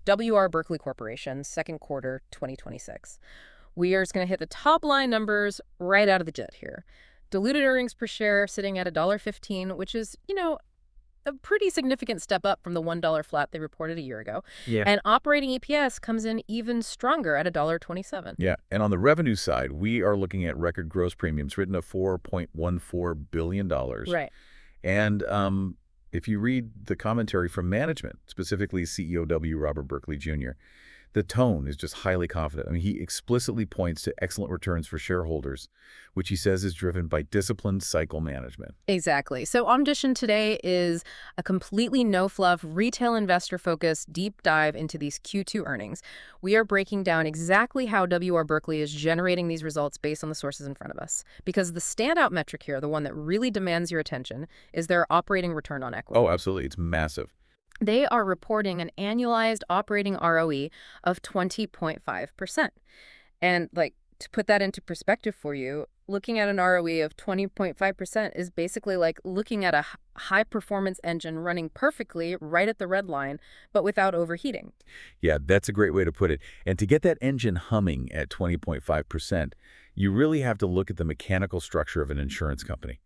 W.R. Berkley Corporation, second quarter 2026. We are just going to hit the top line numbers right out of the jet here. Diluted earnings per share sitting at $1.15, which is, a pretty significant step up from the $1 flat they reported a year ago. Yeah. And operating EPS comes in even stronger at $1.27. Yeah, and on the revenue side, we are looking at record gross premiums written of $4.14 billion. Right. And if you read the commentary from management, specifically CEO Robert Berkley Jr., the tone is just highly confident. I mean, he explicitly points to excellent returns for shareholders, which he says is driven by disciplined cycle management. Exactly. So Audition today is a completely no-fluff, retail investor-focused deep dive into these Q2 earnings. We are breaking down exactly how W.R. Berkley is generating these results based on the sources in front of us. Because the standout metric here, the one that really demands your attention, is their operating return on equity. Oh, absolutely. It's massive. They are reporting an annualized operating ROE of 20.5%. And to put that into perspective for you, looking at an ROE of 20.5% is basically like looking at a high-performance engine running perfectly right at the red line, but without overheating. Yeah, that's a great way to put it. And to get that engine humming at 20.5%, you really have to look at the mechanical structure of an insurance company,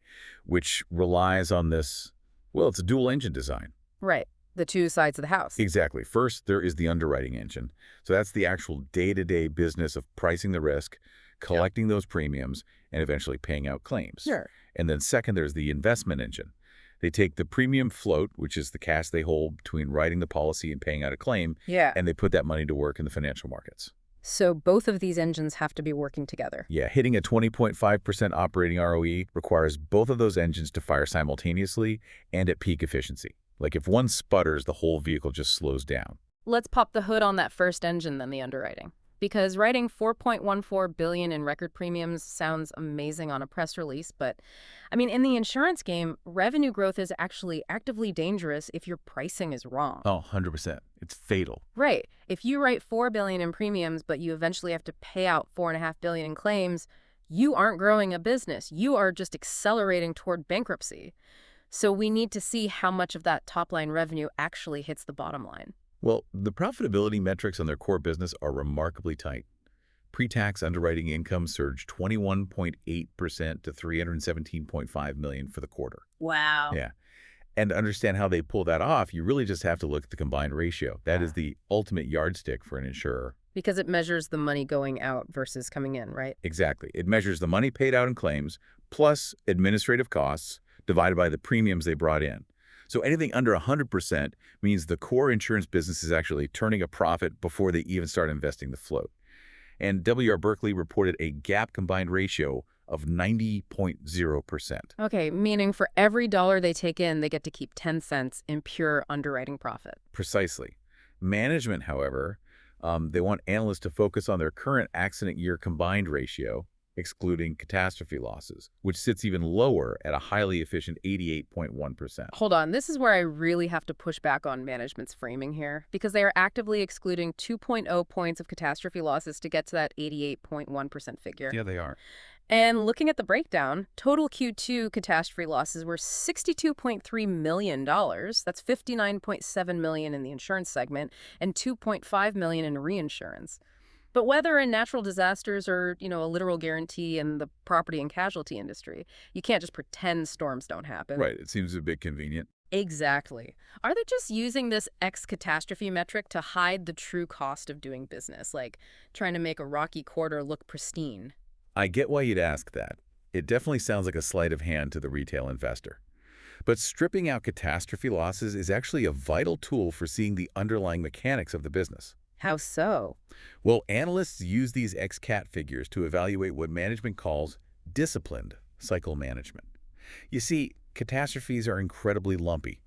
which relies on this, well, it's a dual engine design. Right. The two sides of the house. Exactly. First, there is the underwriting engine. So that's the actual day-to-day business of pricing the risk, collecting those premiums, and eventually paying out claims. Sure. And then second, there's the investment engine. They take the premium float, which is the cash they hold between writing the policy and paying out a claim, and they put that money to work in the financial markets. So both of these engines have to be working together. Yeah, hitting a 20.5% operating ROE requires both of those engines to fire simultaneously and at peak efficiency. Like if one sputters, the whole vehicle just slows down. Let's pop the hood on that first engine, then the underwriting. Because writing $4.14 billion in record premiums sounds amazing on a press release, but I mean, in the insurance game, revenue growth is actually actively dangerous if your pricing is wrong. Oh, 100%. It's fatal. Right. If you write $4 billion in premiums, but you eventually have to pay out $4.5 billion in claims, you aren't growing a business. You are just accelerating toward bankruptcy. So we need to see how much of that top-line revenue actually hits the bottom line. Well, the profitability metrics on their core business are remarkably tight. Pre-tax underwriting income surged 21.8% to $317.5 million for the quarter. Wow. Yeah. And to understand how they pull that off, you really just have to look at the combined ratio. That is the ultimate yardstick for an insurer. Because it measures the money going out versus coming in, right? Exactly. It measures the money paid out in claims plus administrative costs divided by the premiums they brought in. So anything under 100% means the core insurance business is actually turning a profit before they even start investing the float. And W.R. Berkley reported a GAAP combined ratio of 90.0%. Okay, meaning for every dollar they take in, they get to keep 10 cents in pure underwriting profit. Precisely. Management, however, they want analysts to focus on their current accident year combined ratio, excluding catastrophe losses, which sits even lower at a highly efficient 88.1%. Hold on, this is where I really have to push back on management's framing here, because they are actively excluding 2.0 points of catastrophe losses to get to that 88.1% figure. Yeah, they are. And looking at the breakdown, total Q2 catastrophe losses were $62.3 million. That's $59.7 million in the insurance segment and $2.5 million in reinsurance. But weather and natural disasters are, a literal guarantee in the property and casualty industry. You can't just pretend storms don't happen. Right. It seems a bit convenient. Exactly. Are they just using this X-catastrophe metric to hide the true cost of doing business, like trying to make a rocky quarter look pristine? I get why you'd ask that. It definitely sounds like a sleight of hand to the retail investor. But stripping out catastrophe losses is actually a vital tool for seeing the underlying mechanics of the business. How so? Well, analysts use these ex-cat figures to evaluate what management calls disciplined cycle management. You see, catastrophes are incredibly lumpy.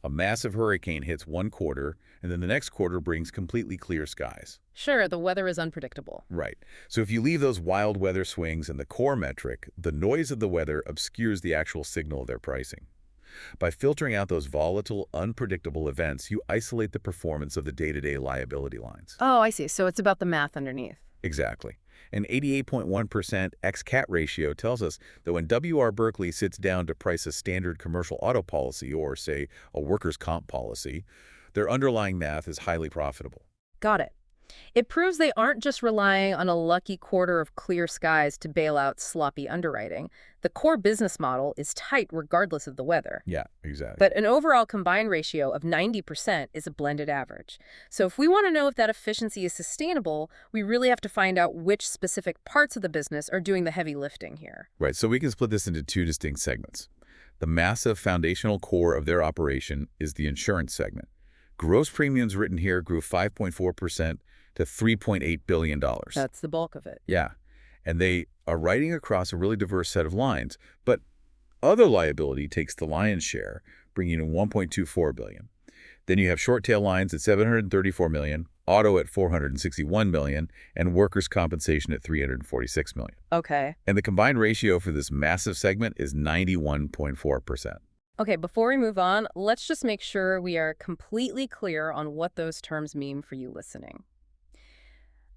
A massive hurricane hits one quarter, and then the next quarter brings completely clear skies. Sure, the weather is unpredictable. Right. So if you leave those wild weather swings in the core metric, the noise of the weather obscures the actual signal of their pricing. By filtering out those volatile, unpredictable events, you isolate the performance of the day-to-day liability lines. Oh, I see. So it's about the math underneath. Exactly. An 88.1% ex-cat ratio tells us that when W.R. Berkley sits down to price a standard commercial auto policy or, say, a workers' comp policy, their underlying math is highly profitable. Got it. It proves they aren't just relying on a lucky quarter of clear skies to bail out sloppy underwriting. The core business model is tight regardless of the weather. Yeah, exactly. But an overall combined ratio of 90% is a blended average. So if we want to know if that efficiency is sustainable, we really have to find out which specific parts of the business are doing the heavy lifting here. Right, so we can split this into two distinct segments. The massive foundational core of their operation is the insurance segment. Gross premiums written here grew 5.4% to $3.8 billion. That's the bulk of it. Yeah, and they are writing across a really diverse set of lines, but other liability takes the lion's share, bringing in $1.24 billion. Then you have short tail lines at $734 million, auto at $461 million, and workers' compensation at $346 million. Okay. And the combined ratio for this massive segment is 91.4%. Okay, before we move on, let's just make sure we are completely clear on what those terms mean for you listening.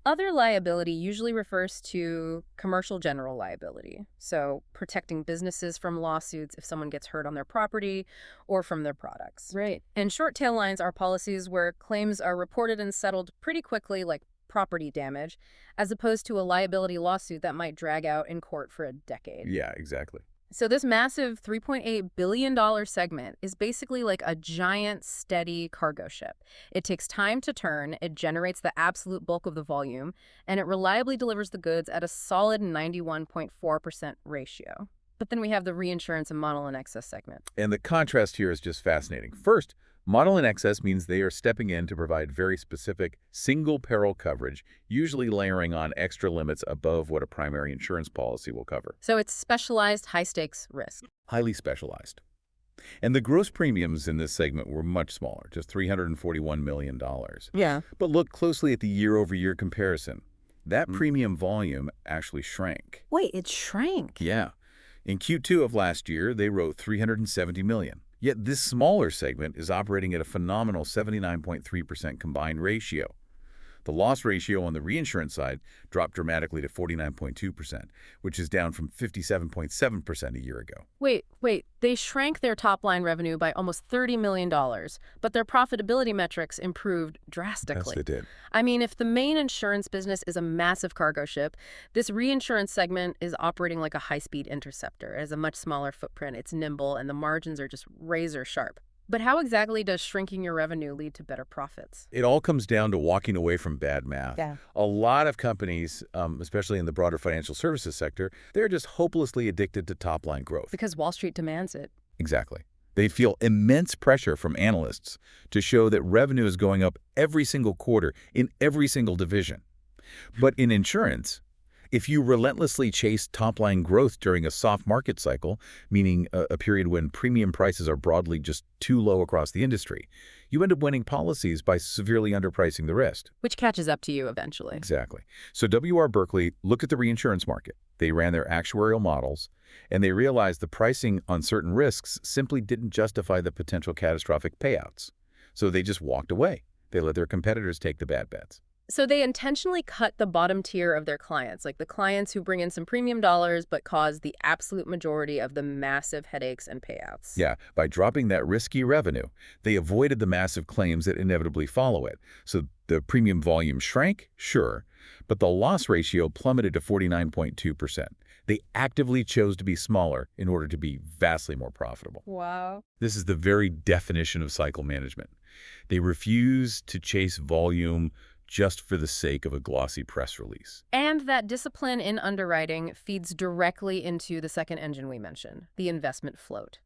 Other liability usually refers to commercial general liability, so protecting businesses from lawsuits if someone gets hurt on their property or from their products. Right. And short tail lines are policies where claims are reported and settled pretty quickly, like property damage, as opposed to a liability lawsuit that might drag out in court for a decade. Yeah, exactly. So this massive $3.8 billion segment is basically like a giant, steady cargo ship. It takes time to turn, it generates the absolute bulk of the volume, and it reliably delivers the goods at a solid 91.4% ratio. But then we have the reinsurance and model and excess segment. And the contrast here is just fascinating. First, model in excess means they are stepping in to provide very specific single peril coverage, usually layering on extra limits above what a primary insurance policy will cover. So it's specialized, high-stakes risk. Highly specialized. And the gross premiums in this segment were much smaller, just $341 million. Yeah. But look closely at the year-over-year comparison. That premium volume actually shrank. Wait, it shrank? Yeah. In Q2 of last year, they wrote $370 million. Yet this smaller segment is operating at a phenomenal 79.3% combined ratio. The loss ratio on the reinsurance side dropped dramatically to 49.2%, which is down from 57.7% a year ago. Wait, they shrank their top-line revenue by almost $30 million, but their profitability metrics improved drastically. Yes, they did. I mean, if the main insurance business is a massive cargo ship, this reinsurance segment is operating like a high-speed interceptor. It has a much smaller footprint, it's nimble, and the margins are just razor sharp. But how exactly does shrinking your revenue lead to better profits? It all comes down to walking away from bad math. Yeah. A lot of companies, especially in the broader financial services sector, they're just hopelessly addicted to top-line growth. Because Wall Street demands it. Exactly. They feel immense pressure from analysts to show that revenue is going up every single quarter in every single division. But in insurance, if you relentlessly chase top-line growth during a soft market cycle, meaning a period when premium prices are broadly just too low across the industry, you end up winning policies by severely underpricing the risk. Which catches up to you eventually. Exactly. So Berkley looked at the reinsurance market. They ran their actuarial models, and they realized the pricing on certain risks simply didn't justify the potential catastrophic payouts. So they just walked away. They let their competitors take the bad bets. So they intentionally cut the bottom tier of their clients, like the clients who bring in some premium dollars but cause the absolute majority of the massive headaches and payouts. Yeah, by dropping that risky revenue, they avoided the massive claims that inevitably follow it. So the premium volume shrank, sure, but the loss ratio plummeted to 49.2%. They actively chose to be smaller in order to be vastly more profitable. Wow. This is the very definition of cycle management. They refuse to chase volume just for the sake of a glossy press release. And that discipline in underwriting feeds directly into the second engine we mentioned, the investment float.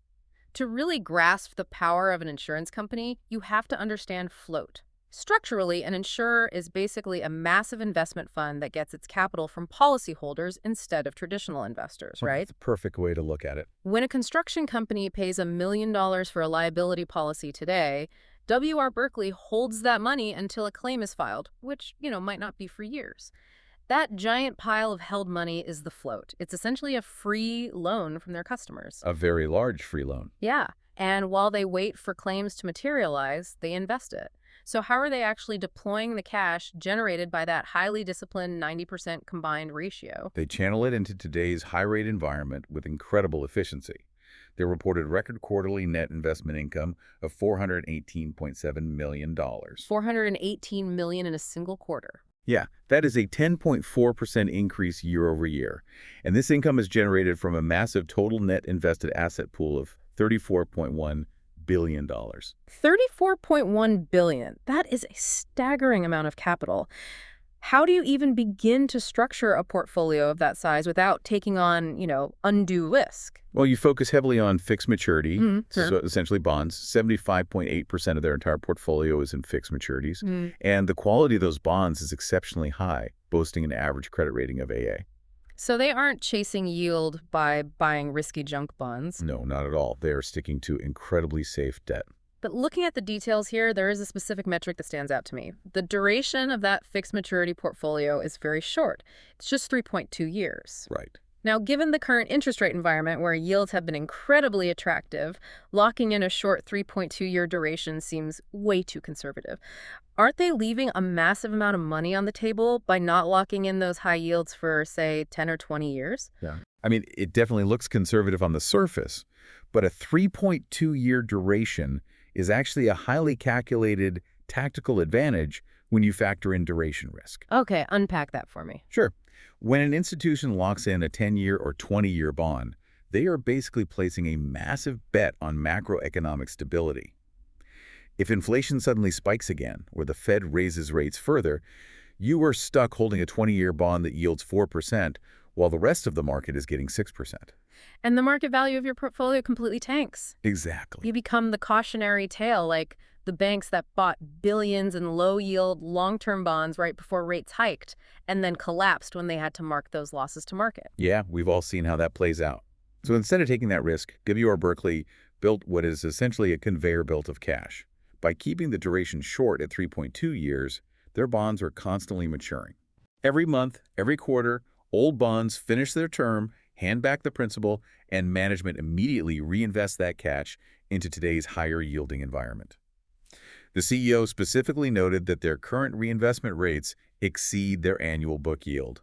To really grasp the power of an insurance company, you have to understand float. Structurally, an insurer is basically a massive investment fund that gets its capital from policyholders instead of traditional investors, right? That's the perfect way to look at it. When a construction company pays $1 million for a liability policy today, Berkley holds that money until a claim is filed, which, might not be for years. That giant pile of held money is the float. It's essentially a free loan from their customers. A very large free loan. Yeah. And while they wait for claims to materialize, they invest it. So how are they actually deploying the cash generated by that highly disciplined 90% combined ratio? They channel it into today's high-rate environment with incredible efficiency. They reported record quarterly net investment income of $418.7 million. $418 million in a single quarter. Yeah, that is a 10.4% increase year over year. And this income is generated from a massive total net invested asset pool of $34.1 billion. $34.1 billion. That is a staggering amount of capital. How do you even begin to structure a portfolio of that size without taking on, undue risk? Well, you focus heavily on fixed maturity, Sure. so essentially bonds. 75.8% of their entire portfolio is in fixed maturities. And the quality of those bonds is exceptionally high, boasting an average credit rating of AA. So they aren't chasing yield by buying risky junk bonds. No, not at all. They are sticking to incredibly safe debt. But looking at the details here, there is a specific metric that stands out to me. The duration of that fixed maturity portfolio is very short. It's just 3.2 years. Right. Now, given the current interest rate environment where yields have been incredibly attractive, locking in a short 3.2-year duration seems way too conservative. Aren't they leaving a massive amount of money on the table by not locking in those high yields for, say, 10 or 20 years? Yeah. I mean, it definitely looks conservative on the surface, but a 3.2-year duration is actually a highly calculated tactical advantage when you factor in duration risk. Okay, unpack that for me. Sure. When an institution locks in a 10-year or 20-year bond, they are basically placing a massive bet on macroeconomic stability. If inflation suddenly spikes again, or the Fed raises rates further, you are stuck holding a 20-year bond that yields 4%, while the rest of the market is getting 6%. And the market value of your portfolio completely tanks. Exactly. You become the cautionary tale, like the banks that bought billions in low-yield, long-term bonds right before rates hiked and then collapsed when they had to mark those losses to market. Yeah, we've all seen how that plays out. So instead of taking that risk, Berkley built what is essentially a conveyor belt of cash. By keeping the duration short at 3.2 years, their bonds are constantly maturing. Every month, every quarter, old bonds finish their term, hand back the principal, and management immediately reinvests that cash into today's higher-yielding environment. The CEO specifically noted that their current reinvestment rates exceed their annual book yield.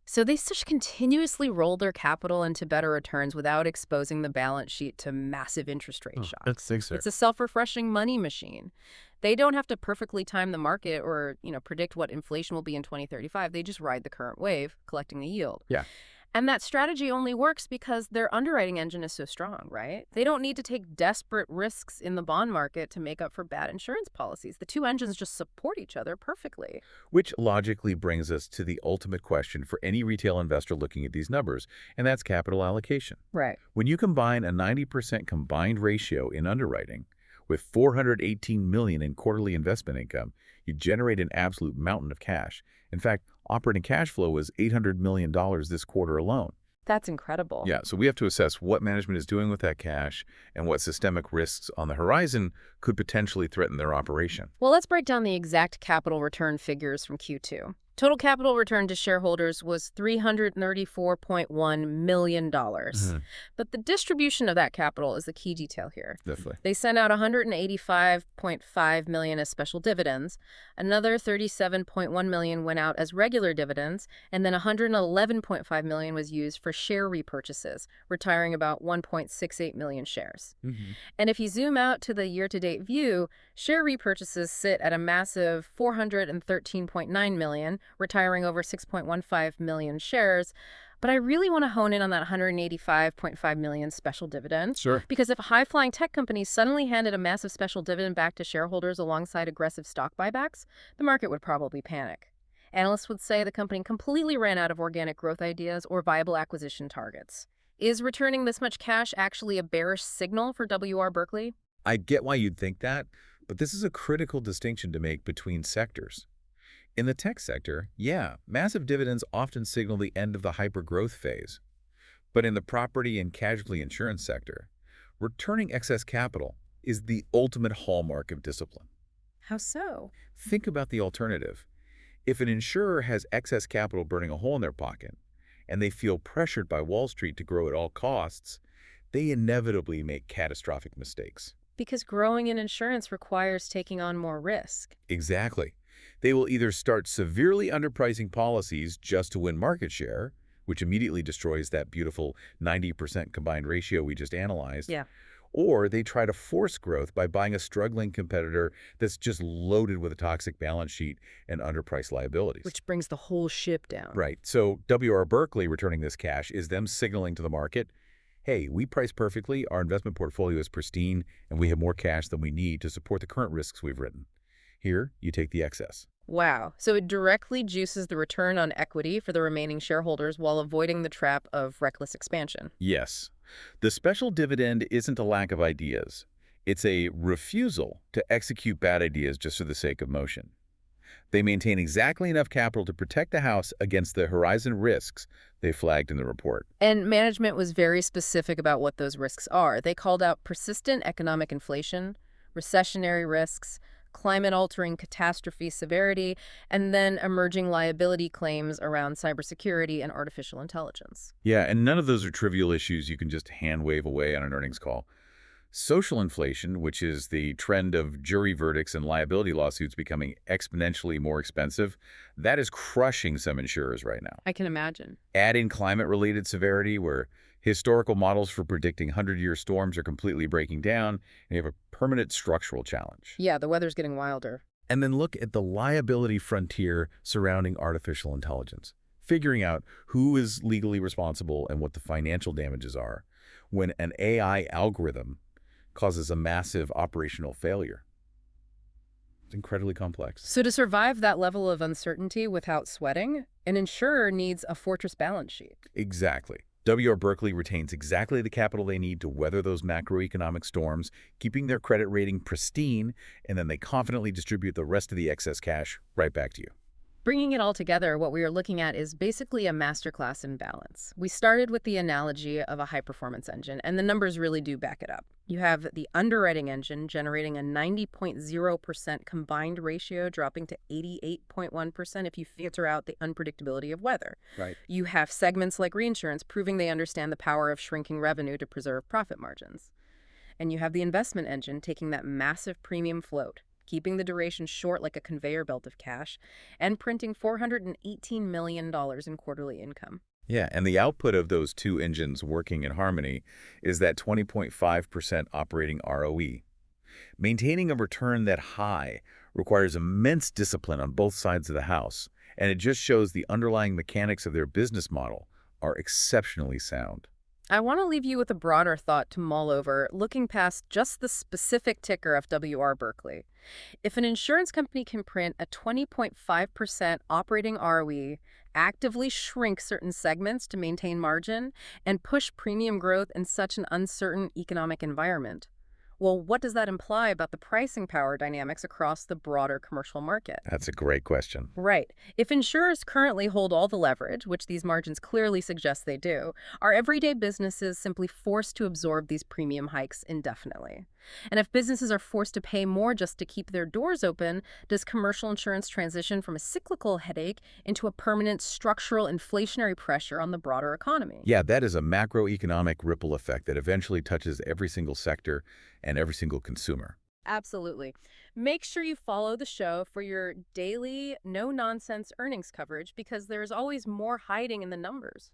So they just continuously roll their capital into better returns without exposing the balance sheet to massive interest rate shocks. That's sick, sir. It's a self-refreshing money machine. They don't have to perfectly time the market or, predict what inflation will be in 2035. They just ride the current wave, collecting the yield. Yeah. And that strategy only works because their underwriting engine is so strong, right? They don't need to take desperate risks in the bond market to make up for bad insurance policies. The two engines just support each other perfectly. Which logically brings us to the ultimate question for any retail investor looking at these numbers, and that's capital allocation. Right. When you combine a 90% combined ratio in underwriting with $418 million in quarterly investment income, you generate an absolute mountain of cash. In fact, operating cash flow was $800 million this quarter alone. That's incredible. Yeah, so we have to assess what management is doing with that cash and what systemic risks on the horizon could potentially threaten their operation. Well, let's break down the exact capital return figures from Q2. Total capital return to shareholders was $334.1 million. But the distribution of that capital is the key detail here. Definitely. They sent out $185.5 million as special dividends, another $37.1 million went out as regular dividends, and then $111.5 million was used for share repurchases, retiring about 1.68 million shares. And if you zoom out to the year-to-date view, share repurchases sit at a massive $413.9 million, retiring over 6.15 million shares. But I really want to hone in on that $185.5 million special dividend. Sure. Because if high-flying tech companies suddenly handed a massive special dividend back to shareholders alongside aggressive stock buybacks, the market would probably panic. Analysts would say the company completely ran out of organic growth ideas or viable acquisition targets. Is returning this much cash actually a bearish signal for Berkley? I get why you'd think that, but this is a critical distinction to make between sectors. In the tech sector, yeah, massive dividends often signal the end of the hyper-growth phase. But in the property and casualty insurance sector, returning excess capital is the ultimate hallmark of discipline. How so? Think about the alternative. If an insurer has excess capital burning a hole in their pocket, and they feel pressured by Wall Street to grow at all costs, they inevitably make catastrophic mistakes. Because growing in insurance requires taking on more risk. Exactly. They will either start severely underpricing policies just to win market share, which immediately destroys that beautiful 90% combined ratio we just analyzed. Yeah. Or they try to force growth by buying a struggling competitor that's just loaded with a toxic balance sheet and underpriced liabilities. Which brings the whole ship down. Right. So WR Berkley returning this cash is them signaling to the market, hey, we price perfectly, our investment portfolio is pristine, and we have more cash than we need to support the current risks we've written. Here, you take the excess. Wow. So it directly juices the return on equity for the remaining shareholders while avoiding the trap of reckless expansion. Yes. The special dividend isn't a lack of ideas. It's a refusal to execute bad ideas just for the sake of motion. They maintain exactly enough capital to protect the house against the horizon risks they flagged in the report. And management was very specific about what those risks are. They called out persistent economic inflation, recessionary risks, climate-altering catastrophe severity, and then emerging liability claims around cybersecurity and artificial intelligence. Yeah, and none of those are trivial issues you can just hand wave away on an earnings call. Social inflation, which is the trend of jury verdicts and liability lawsuits becoming exponentially more expensive, that is crushing some insurers right now. I can imagine. Add in climate-related severity, where historical models for predicting 100-year storms are completely breaking down, and you have a permanent structural challenge. Yeah, the weather's getting wilder. And then look at the liability frontier surrounding artificial intelligence, figuring out who is legally responsible and what the financial damages are when an AI algorithm causes a massive operational failure. It's incredibly complex. So to survive that level of uncertainty without sweating, an insurer needs a fortress balance sheet. Exactly. W.R. Berkley retains exactly the capital they need to weather those macroeconomic storms, keeping their credit rating pristine, and then they confidently distribute the rest of the excess cash right back to you. Bringing it all together, what we are looking at is basically a masterclass in balance. We started with the analogy of a high-performance engine, and the numbers really do back it up. You have the underwriting engine generating a 90.0% combined ratio, dropping to 88.1% if you filter out the unpredictability of weather. Right. You have segments like reinsurance proving they understand the power of shrinking revenue to preserve profit margins. And you have the investment engine taking that massive premium float, keeping the duration short like a conveyor belt of cash, and printing $418 million in quarterly income. Yeah, and the output of those two engines working in harmony is that 20.5% operating ROE. Maintaining a return that high requires immense discipline on both sides of the house, and it just shows the underlying mechanics of their business model are exceptionally sound. I want to leave you with a broader thought to mull over, looking past just the specific ticker of WR Berkley. If an insurance company can print a 20.5% operating ROE, actively shrink certain segments to maintain margin, and push premium growth in such an uncertain economic environment, well, what does that imply about the pricing power dynamics across the broader commercial market? That's a great question. Right. If insurers currently hold all the leverage, which these margins clearly suggest they do, are everyday businesses simply forced to absorb these premium hikes indefinitely? And if businesses are forced to pay more just to keep their doors open, does commercial insurance transition from a cyclical headache into a permanent structural inflationary pressure on the broader economy? Yeah, that is a macroeconomic ripple effect that eventually touches every single sector and every single consumer. Absolutely. Make sure you follow the show for your daily, no-nonsense earnings coverage because there's always more hiding in the numbers.